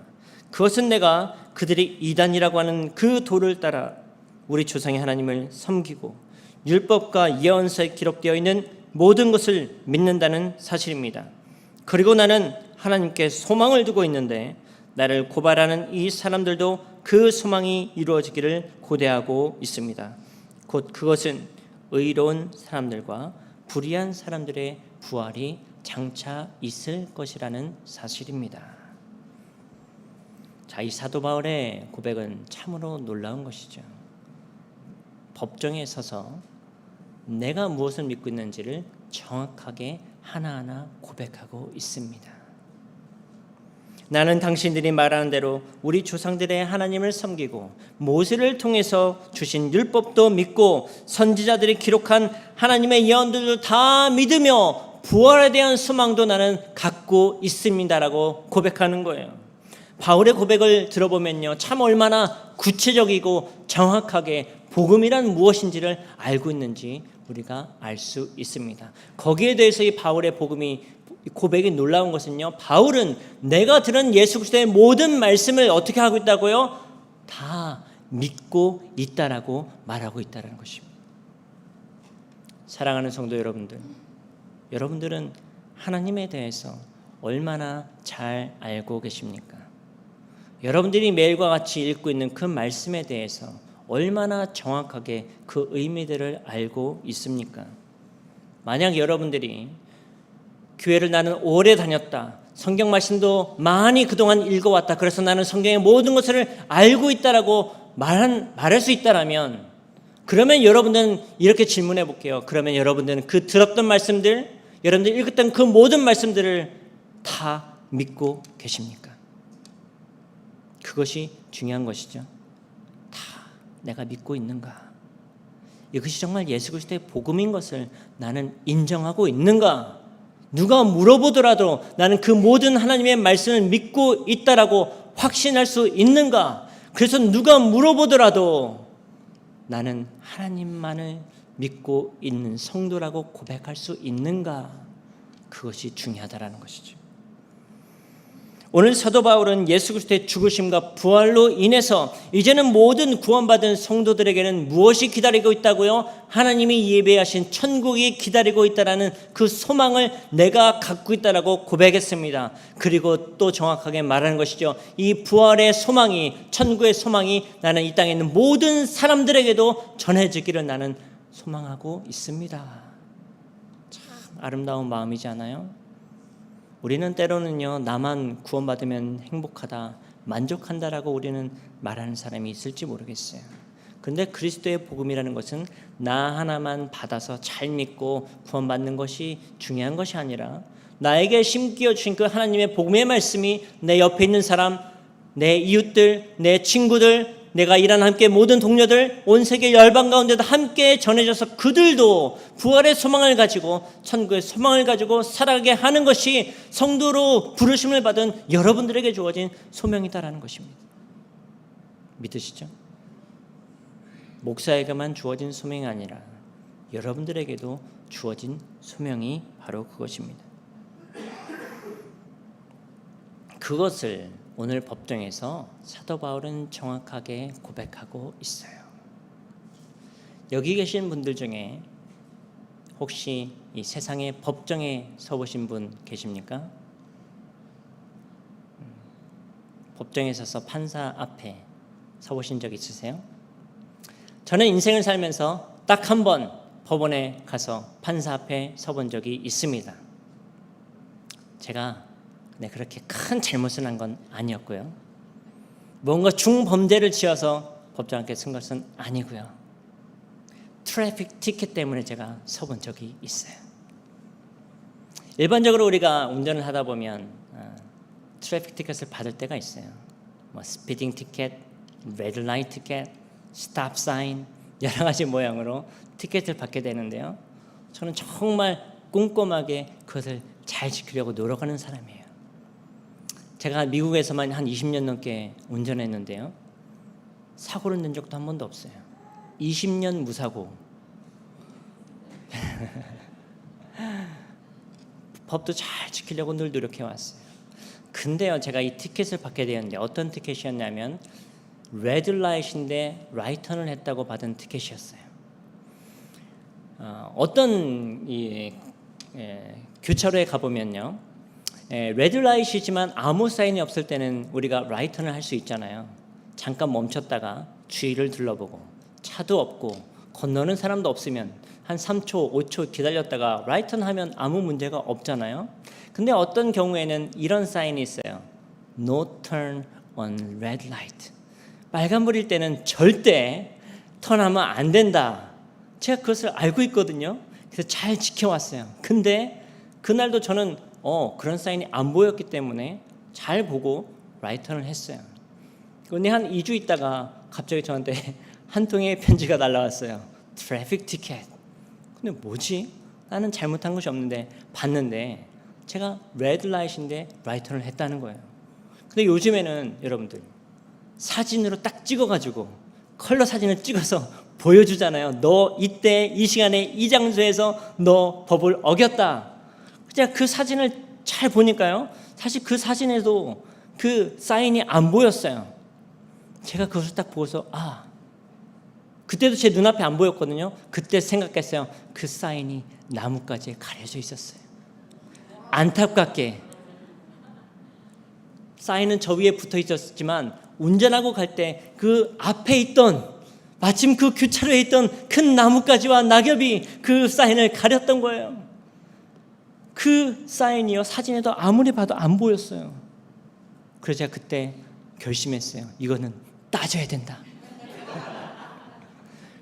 그것은 내가 그들이 이단이라고 하는 그 도를 따라 우리 조상의 하나님을 섬기고 율법과 예언서에 기록되어 있는 모든 것을 믿는다는 사실입니다. 그리고 나는 하나님께 소망을 두고 있는데 나를 고발하는 이 사람들도 그 소망이 이루어지기를 고대하고 있습니다. 곧 그것은 의로운 사람들과 불의한 사람들의 부활이 장차 있을 것이라는 사실입니다. 자, 이 사도 바울의 고백은 참으로 놀라운 것이죠. 법정에 서서 내가 무엇을 믿고 있는지를 정확하게 하나하나 고백하고 있습니다. 나는 당신들이 말하는 대로 우리 조상들의 하나님을 섬기고 모세를 통해서 주신 율법도 믿고 선지자들이 기록한 하나님의 예언들도 다 믿으며 부활에 대한 소망도 나는 갖고 있습니다라고 고백하는 거예요. 바울의 고백을 들어보면요, 참 얼마나 구체적이고 정확하게 복음이란 무엇인지를 알고 있는지 우리가 알 수 있습니다. 거기에 대해서 이 바울의 고백이 놀라운 것은요, 바울은 내가 들은 예수 그리스도의 모든 말씀을 어떻게 하고 있다고요? 다 믿고 있다라고 말하고 있다는 것입니다. 사랑하는 성도 여러분들, 여러분들은 하나님에 대해서 얼마나 잘 알고 계십니까? 여러분들이 매일과 같이 읽고 있는 그 말씀에 대해서 얼마나 정확하게 그 의미들을 알고 있습니까? 만약 여러분들이 교회를 나는 오래 다녔다, 성경 말씀도 많이 그동안 읽어왔다, 그래서 나는 성경의 모든 것을 알고 있다라고 말할 수 있다라면, 그러면 여러분들은 이렇게 질문해 볼게요. 그러면 여러분들은 그 들었던 말씀들, 여러분들 읽었던 그 모든 말씀들을 다 믿고 계십니까? 그것이 중요한 것이죠. 다 내가 믿고 있는가? 이것이 정말 예수 그리스도의 복음인 것을 나는 인정하고 있는가? 누가 물어보더라도 나는 그 모든 하나님의 말씀을 믿고 있다라고 확신할 수 있는가? 그래서 누가 물어보더라도 나는 하나님만을 믿고 있는 성도라고 고백할 수 있는가? 그것이 중요하다라는 것이죠. 오늘 사도 바울은 예수 그리스도의 죽으심과 부활로 인해서 이제는 모든 구원받은 성도들에게는 무엇이 기다리고 있다고요? 하나님이 예배하신 천국이 기다리고 있다라는 그 소망을 내가 갖고 있다라고 고백했습니다. 그리고 또 정확하게 말하는 것이죠. 이 부활의 소망이, 천국의 소망이 나는 이 땅에 있는 모든 사람들에게도 전해지기를 나는 소망하고 있습니다. 참 아름다운 마음이지 않아요? 우리는 때로는요, 나만 구원받으면 행복하다, 만족한다라고 우리는 말하는 사람이 있을지 모르겠어요. 근데 그리스도의 복음이라는 것은 나 하나만 받아서 잘 믿고 구원받는 것이 중요한 것이 아니라 나에게 심겨 주신 그 하나님의 복음의 말씀이 내 옆에 있는 사람, 내 이웃들, 내 친구들, 내가 일하는 함께 모든 동료들, 온 세계 열방 가운데도 함께 전해져서 그들도 부활의 소망을 가지고 천국의 소망을 가지고 살아가게 하는 것이 성도로 부르심을 받은 여러분들에게 주어진 소명이다라는 것입니다. 믿으시죠? 목사에게만 주어진 소명이 아니라 여러분들에게도 주어진 소명이 바로 그것입니다. 그것을 오늘 법정에서 사도 바울은 정확하게 고백하고 있어요. 여기 계신 분들 중에 혹시 이 세상의 법정에 서보신 분 계십니까? 법정에 서서 판사 앞에 서보신 적 있으세요? 저는 인생을 살면서 딱 한 번 법원에 가서 판사 앞에 서본 적이 있습니다. 제가 그렇게 큰 잘못을 한 건 아니었고요. 뭔가 중범죄를 지어서 법정 앞에 선 것은 아니고요. 트래픽 티켓 때문에 제가 서본 적이 있어요. 일반적으로 우리가 운전을 하다 보면 트래픽 티켓을 받을 때가 있어요. 뭐 스피딩 티켓, 레드 라이트 티켓, 스탑 사인 여러 가지 모양으로 티켓을 받게 되는데요. 저는 정말 꼼꼼하게 그것을 잘 지키려고 노력하는 사람이에요. 제가 미국에서만 한 20년 넘게 운전했는데요. 사고를 낸 적도 한 번도 없어요. 20년 무사고. 법도 잘 지키려고 늘 노력해 왔어요. 근데요, 제가 이 티켓을 받게 되었는데 어떤 티켓이었냐면 레드 라이트인데 라이턴을 했다고 받은 티켓이었어요. 어떤 교차로에 가보면요, 레드 라이트이지만 아무 사인이 없을 때는 우리가 라이턴을 할 수 있잖아요. 잠깐 멈췄다가 주위를 둘러보고 차도 없고 건너는 사람도 없으면 한 3초, 5초 기다렸다가 라이턴 하면 아무 문제가 없잖아요. 근데 어떤 경우에는 이런 사인이 있어요. No turn on red light. 빨간불일 때는 절대 턴하면 안 된다. 제가 그것을 알고 있거든요. 그래서 잘 지켜왔어요. 근데 그날도 저는 그런 사인이 안 보였기 때문에 잘 보고 라이턴을 했어요. 그런데 한 2주 있다가 갑자기 저한테 한 통의 편지가 날라왔어요. 트래픽 티켓. 근데 뭐지? 나는 잘못한 것이 없는데 봤는데 제가 레드 라이트인데 라이턴을 했다는 거예요. 근데 요즘에는 여러분들 사진으로 딱 찍어가지고 컬러 사진을 찍어서 보여주잖아요. 너 이때 이 시간에 이 장소에서 너 법을 어겼다. 그냥 그 사진을 잘 보니까요, 사실 그 사진에도 그 사인이 안 보였어요. 제가 그것을 딱 보고서 그때도 제 눈앞에 안 보였거든요. 그때 생각했어요. 그 사인이 나뭇가지에 가려져 있었어요. 안타깝게 사인은 저 위에 붙어 있었지만 운전하고 갈 때 그 앞에 있던, 마침 그 교차로에 있던 큰 나뭇가지와 낙엽이 그 사인을 가렸던 거예요. 그 사인이요, 사진에도 아무리 봐도 안 보였어요. 그래서 제가 그때 결심했어요. 이거는 따져야 된다.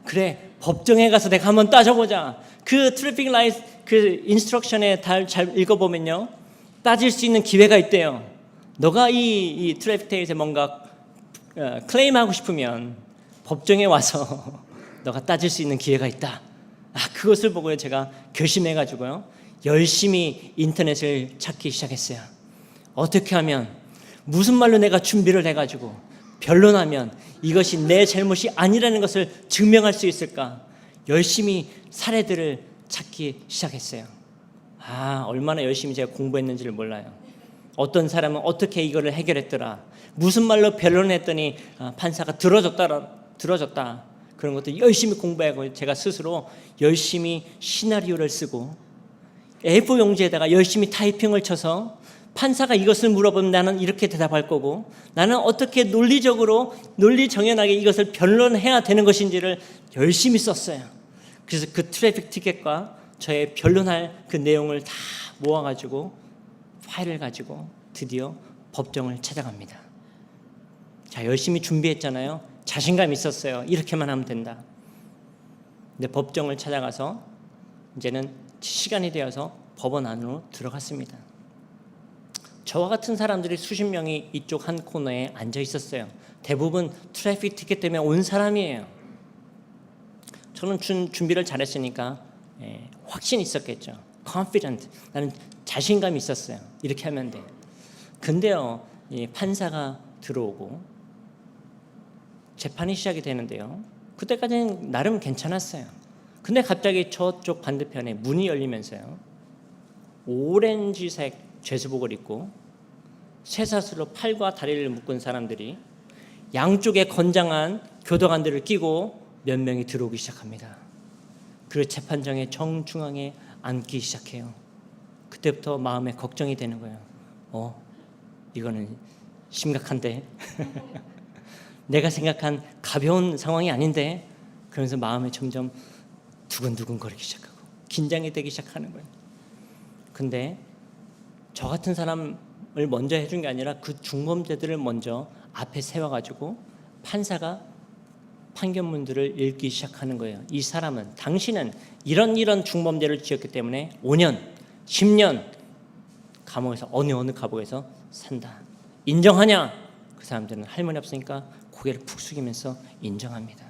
그래, 법정에 가서 내가 한번 따져보자. 그 트래픽 라이트 그 인스트럭션에 잘 읽어보면요, 따질 수 있는 기회가 있대요. 너가 이 트래픽 테이트에 뭔가 클레임하고 싶으면 법정에 와서 너가 따질 수 있는 기회가 있다. 그것을 보고 제가 결심해가지고요, 열심히 인터넷을 찾기 시작했어요. 어떻게 하면, 무슨 말로 내가 준비를 해가지고 변론하면 이것이 내 잘못이 아니라는 것을 증명할 수 있을까? 열심히 사례들을 찾기 시작했어요. 얼마나 열심히 제가 공부했는지를 몰라요. 어떤 사람은 어떻게 이거를 해결했더라, 무슨 말로 변론했더니 판사가 들어줬다. 그런 것도 열심히 공부하고 제가 스스로 열심히 시나리오를 쓰고 A4 용지에다가 열심히 타이핑을 쳐서 판사가 이것을 물어보면 나는 이렇게 대답할 거고, 나는 어떻게 논리 정연하게 이것을 변론해야 되는 것인지를 열심히 썼어요. 그래서 그 트래픽 티켓과 저의 변론할 그 내용을 다 모아가지고 파일을 가지고 드디어 법정을 찾아갑니다. 자, 열심히 준비했잖아요. 자신감 있었어요. 이렇게만 하면 된다. 근데 법정을 찾아가서 이제는 시간이 되어서 법원 안으로 들어갔습니다. 저와 같은 사람들이 수십 명이 이쪽 한 코너에 앉아 있었어요. 대부분 트래픽 티켓 때문에 온 사람이에요. 저는 준비를 잘했으니까 확신이 있었겠죠. confident, 나는 자신감이 있었어요. 이렇게 하면 돼. 근데요, 이 판사가 들어오고 재판이 시작이 되는데요, 그때까지는 나름 괜찮았어요. 근데 갑자기 저쪽 반대편에 문이 열리면서요, 오렌지색 죄수복을 입고 쇠사슬로 팔과 다리를 묶은 사람들이 양쪽에 건장한 교도관들을 끼고 몇 명이 들어오기 시작합니다. 그리고 재판장의 정중앙에 앉기 시작해요. 그때부터 마음에 걱정이 되는 거예요. 이거는 심각한데 내가 생각한 가벼운 상황이 아닌데. 그러면서 마음이 점점 두근두근 거리기 시작하고 긴장이 되기 시작하는 거예요. 근데 저 같은 사람을 먼저 해준 게 아니라 그 중범죄들을 먼저 앞에 세워가지고 판사가 판결문들을 읽기 시작하는 거예요. 이 사람은, 당신은 이런 중범죄를 지었기 때문에 5년, 10년 감옥에서 어느 감옥에서 산다. 인정하냐? 그 사람들은 할 말이 없으니까 고개를 푹 숙이면서 인정합니다.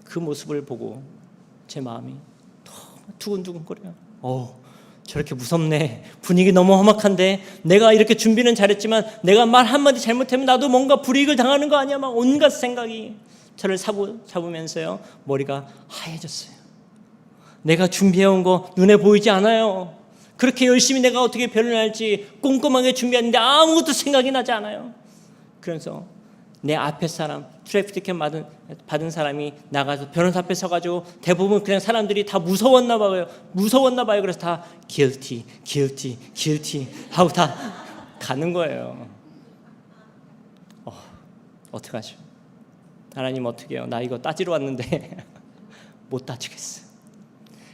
그 모습을 보고 제 마음이 너무 두근두근거려요. 저렇게 무섭네. 분위기 너무 험악한데, 내가 이렇게 준비는 잘했지만 내가 말 한마디 잘못하면 나도 뭔가 불이익을 당하는 거 아니야? 막 온갖 생각이 저를 잡으면서요, 머리가 하얘졌어요. 내가 준비해온 거 눈에 보이지 않아요. 그렇게 열심히 내가 어떻게 변론할지 꼼꼼하게 준비했는데 아무것도 생각이 나지 않아요. 그래서 내 앞에 사람, 트래픽 티켓 받은 사람이 나가서 변호사 앞에 서가지고 대부분 그냥 사람들이 다 무서웠나 봐요. 그래서 다 guilty 하고 다 가는 거예요. 어떡하죠? 하나님 어떻게 해요? 나 이거 따지러 왔는데 못 따지겠어요.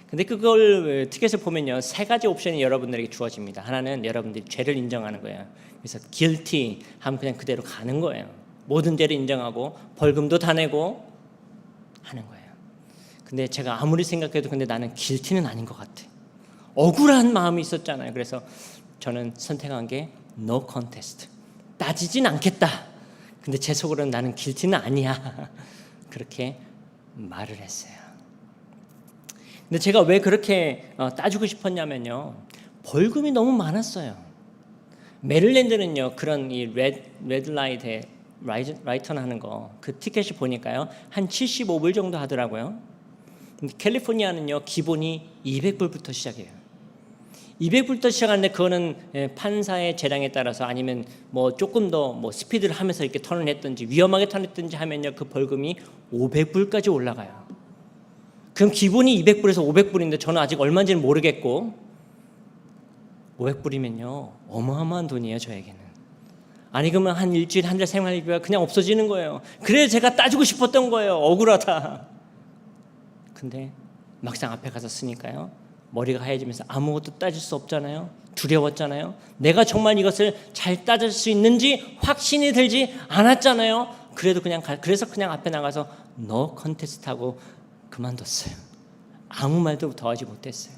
근데 그걸 티켓을 보면요, 세 가지 옵션이 여러분들에게 주어집니다. 하나는 여러분들이 죄를 인정하는 거예요. 그래서 guilty 하면 그냥 그대로 가는 거예요. 모든 죄를 인정하고 벌금도 다 내고 하는 거예요. 근데 제가 아무리 생각해도 근데 나는 guilty는 아닌 것 같아. 억울한 마음이 있었잖아요. 그래서 저는 선택한 게 no contest. 따지진 않겠다. 근데 제 속으로는 나는 guilty는 아니야. 그렇게 말을 했어요. 근데 제가 왜 그렇게 따지고 싶었냐면요, 벌금이 너무 많았어요. 메릴랜드는요, 그런 이 레드 라이트에 라이턴 하는 거, 그 티켓이 보니까요 한 75불 정도 하더라고요. 근데 캘리포니아는요 기본이 200불부터 시작해요. 200불부터 시작하는데 그거는 판사의 재량에 따라서 아니면 뭐 조금 더 뭐 스피드를 하면서 이렇게 턴을 했든지 위험하게 턴했든지 하면요 그 벌금이 500불까지 올라가요. 그럼 기본이 200불에서 500불인데 저는 아직 얼마인지는 모르겠고 500불이면요 어마어마한 돈이에요 저에게는. 아니 그러면 한 일주일 한 달 생활비가 그냥 없어지는 거예요. 그래서 제가 따지고 싶었던 거예요. 억울하다. 근데 막상 앞에 가서 쓰니까요 머리가 하얘지면서 아무것도 따질 수 없잖아요. 두려웠잖아요. 내가 정말 이것을 잘 따질 수 있는지 확신이 들지 않았잖아요. 그래서 그냥 앞에 나가서 no contest 하고 그만뒀어요. 아무 말도 더하지 못했어요.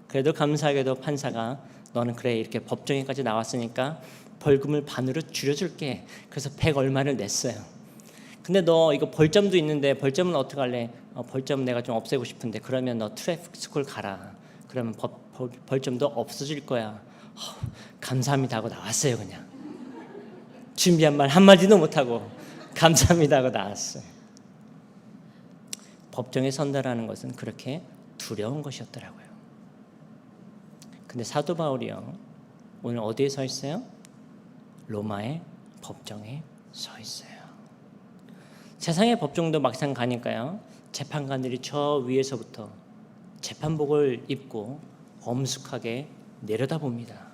그래도 감사하게도 판사가 너는 그래 이렇게 법정에까지 나왔으니까 벌금을 반으로 줄여줄게. 그래서 100 얼마를 냈어요. 근데 너 이거 벌점도 있는데 벌점은 어떻게 할래? 벌점 내가 좀 없애고 싶은데 그러면 너 트래픽 스쿨 가라. 그러면 벌점도 없어질 거야. 감사합니다 하고 나왔어요. 그냥 준비한 말 한마디도 못하고 감사합니다 하고 나왔어요. 법정에 선다라는 것은 그렇게 두려운 것이었더라고요. 근데 사도 바울이요, 오늘 어디에 서 있어요? 로마의 법정에 서 있어요. 세상의 법정도 막상 가니까요, 재판관들이 저 위에서부터 재판복을 입고 엄숙하게 내려다봅니다.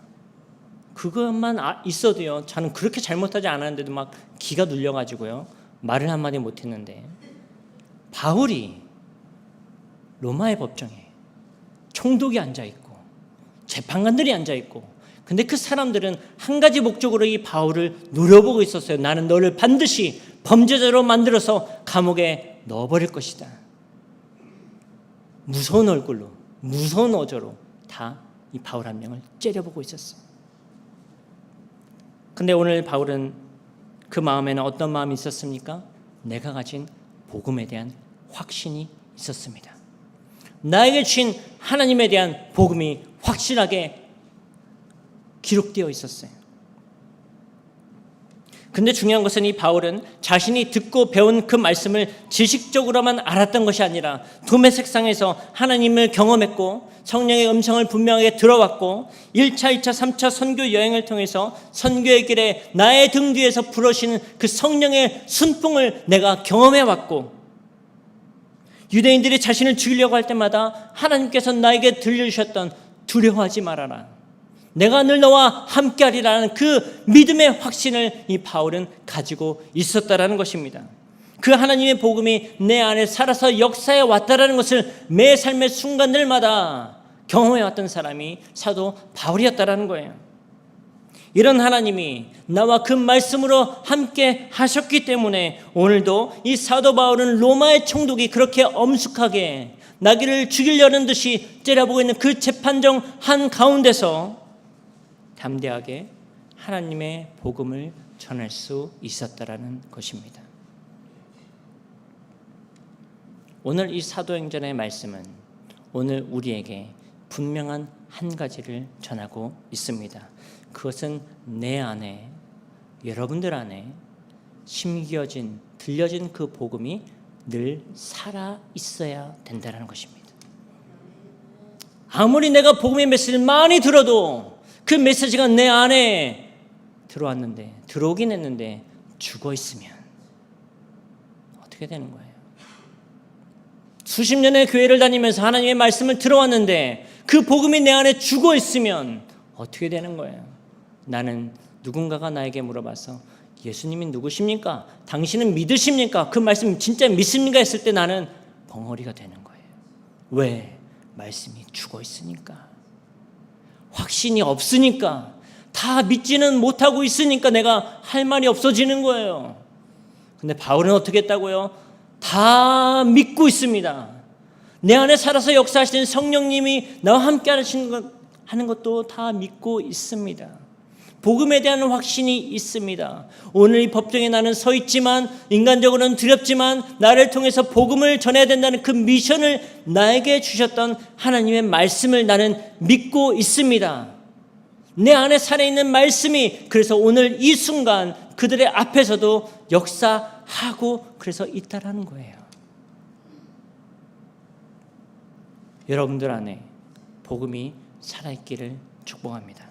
그것만 있어도요, 저는 그렇게 잘못하지 않았는데도 막 기가 눌려가지고요, 말을 한마디 못했는데, 바울이 로마의 법정에 총독이 앉아있고 재판관들이 앉아있고, 근데 그 사람들은 한 가지 목적으로 이 바울을 노려보고 있었어요. 나는 너를 반드시 범죄자로 만들어서 감옥에 넣어버릴 것이다. 무서운 얼굴로, 무서운 어조로 다 이 바울 한 명을 째려보고 있었어요. 근데 오늘 바울은 그 마음에는 어떤 마음이 있었습니까? 내가 가진 복음에 대한 확신이 있었습니다. 나에게 주신 하나님에 대한 복음이 확실하게 기록되어 있었어요. 근데 중요한 것은 이 바울은 자신이 듣고 배운 그 말씀을 지식적으로만 알았던 것이 아니라 도매 색상에서 하나님을 경험했고 성령의 음성을 분명하게 들어왔고 1차, 2차, 3차 선교 여행을 통해서 선교의 길에 나의 등 뒤에서 불어시는 그 성령의 순풍을 내가 경험해왔고, 유대인들이 자신을 죽이려고 할 때마다 하나님께서 나에게 들려주셨던 두려워하지 말아라, 내가 늘 너와 함께하리라는 그 믿음의 확신을 이 바울은 가지고 있었다라는 것입니다. 그 하나님의 복음이 내 안에 살아서 역사해 왔다라는 것을 매 삶의 순간들마다 경험해 왔던 사람이 사도 바울이었다라는 거예요. 이런 하나님이 나와 그 말씀으로 함께 하셨기 때문에 오늘도 이 사도 바울은 로마의 총독이 그렇게 엄숙하게 나귀를 죽이려는 듯이 째려보고 있는 그 재판정 한가운데서 담대하게 하나님의 복음을 전할 수 있었다라는 것입니다. 오늘 이 사도행전의 말씀은 오늘 우리에게 분명한 한 가지를 전하고 있습니다. 그것은 내 안에, 여러분들 안에 심겨진, 들려진 그 복음이 늘 살아 있어야 된다는 것입니다. 아무리 내가 복음의 메시지를 많이 들어도 그 메시지가 내 안에 들어오긴 했는데 죽어 있으면 어떻게 되는 거예요? 수십 년의 교회를 다니면서 하나님의 말씀을 들어왔는데 그 복음이 내 안에 죽어 있으면 어떻게 되는 거예요? 나는 누군가가 나에게 물어봐서 예수님이 누구십니까? 당신은 믿으십니까? 그 말씀 진짜 믿습니까? 했을 때 나는 벙어리가 되는 거예요. 왜? 말씀이 죽어 있으니까. 확신이 없으니까, 다 믿지는 못하고 있으니까 내가 할 말이 없어지는 거예요. 근데 바울은 어떻게 했다고요? 다 믿고 있습니다. 내 안에 살아서 역사하시는 성령님이 나와 함께 하는 것도 다 믿고 있습니다. 복음에 대한 확신이 있습니다. 오늘 이 법정에 나는 서 있지만, 인간적으로는 두렵지만 나를 통해서 복음을 전해야 된다는 그 미션을 나에게 주셨던 하나님의 말씀을 나는 믿고 있습니다. 내 안에 살아있는 말씀이 그래서 오늘 이 순간 그들의 앞에서도 역사하고 그래서 있다라는 거예요. 여러분들 안에 복음이 살아있기를 축복합니다.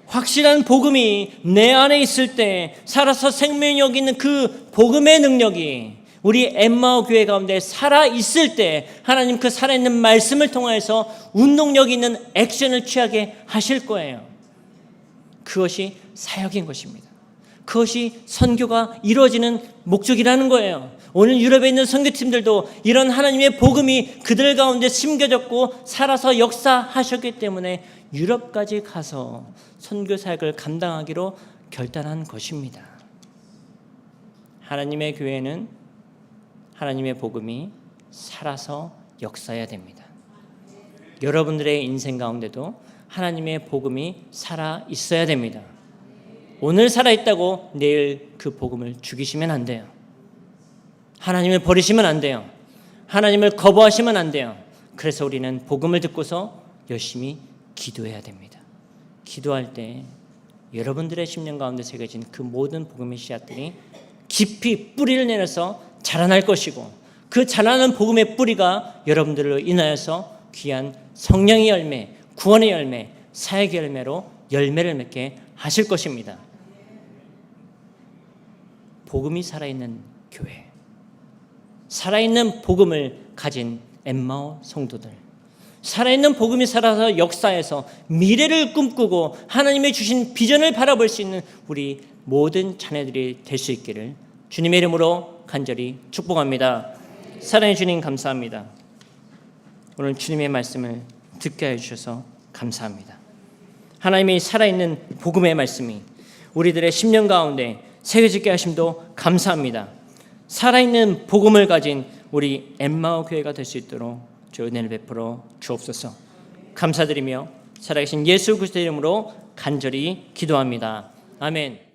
확실한 복음이 내 안에 있을 때 살아서 생명력 있는 그 복음의 능력이 우리 엠마오 교회 가운데 살아있을 때 하나님 그 살아있는 말씀을 통해서 운동력 있는 액션을 취하게 하실 거예요. 그것이 사역인 것입니다. 그것이 선교가 이루어지는 목적이라는 거예요. 오늘 유럽에 있는 선교팀들도 이런 하나님의 복음이 그들 가운데 심겨졌고 살아서 역사하셨기 때문에 유럽까지 가서 선교 사역을 감당하기로 결단한 것입니다. 하나님의 교회는 하나님의 복음이 살아서 역사해야 됩니다. 여러분들의 인생 가운데도 하나님의 복음이 살아 있어야 됩니다. 오늘 살아 있다고 내일 그 복음을 죽이시면 안 돼요. 하나님을 버리시면 안 돼요. 하나님을 거부하시면 안 돼요. 그래서 우리는 복음을 듣고서 열심히 기도해야 됩니다. 기도할 때 여러분들의 심령 가운데 새겨진 그 모든 복음의 씨앗들이 깊이 뿌리를 내려서 자라날 것이고, 그 자라는 복음의 뿌리가 여러분들로 인하여서 귀한 성령의 열매, 구원의 열매, 사역의 열매로 열매를 맺게 하실 것입니다. 복음이 살아있는 교회, 살아있는 복음을 가진 엠마오 성도들, 살아있는 복음이 살아서 역사에서 미래를 꿈꾸고 하나님의 주신 비전을 바라볼 수 있는 우리 모든 자녀들이 될 수 있기를 주님의 이름으로 간절히 축복합니다. 사랑해 주님 감사합니다. 오늘 주님의 말씀을 듣게 해주셔서 감사합니다. 하나님이 살아있는 복음의 말씀이 우리들의 심령 가운데 새겨지게 하심도 감사합니다. 살아있는 복음을 가진 우리 엠마오 교회가 될 수 있도록 주 은혜를 베풀어 주옵소서. 감사드리며 살아계신 예수 그리스도의 이름으로 간절히 기도합니다. 아멘.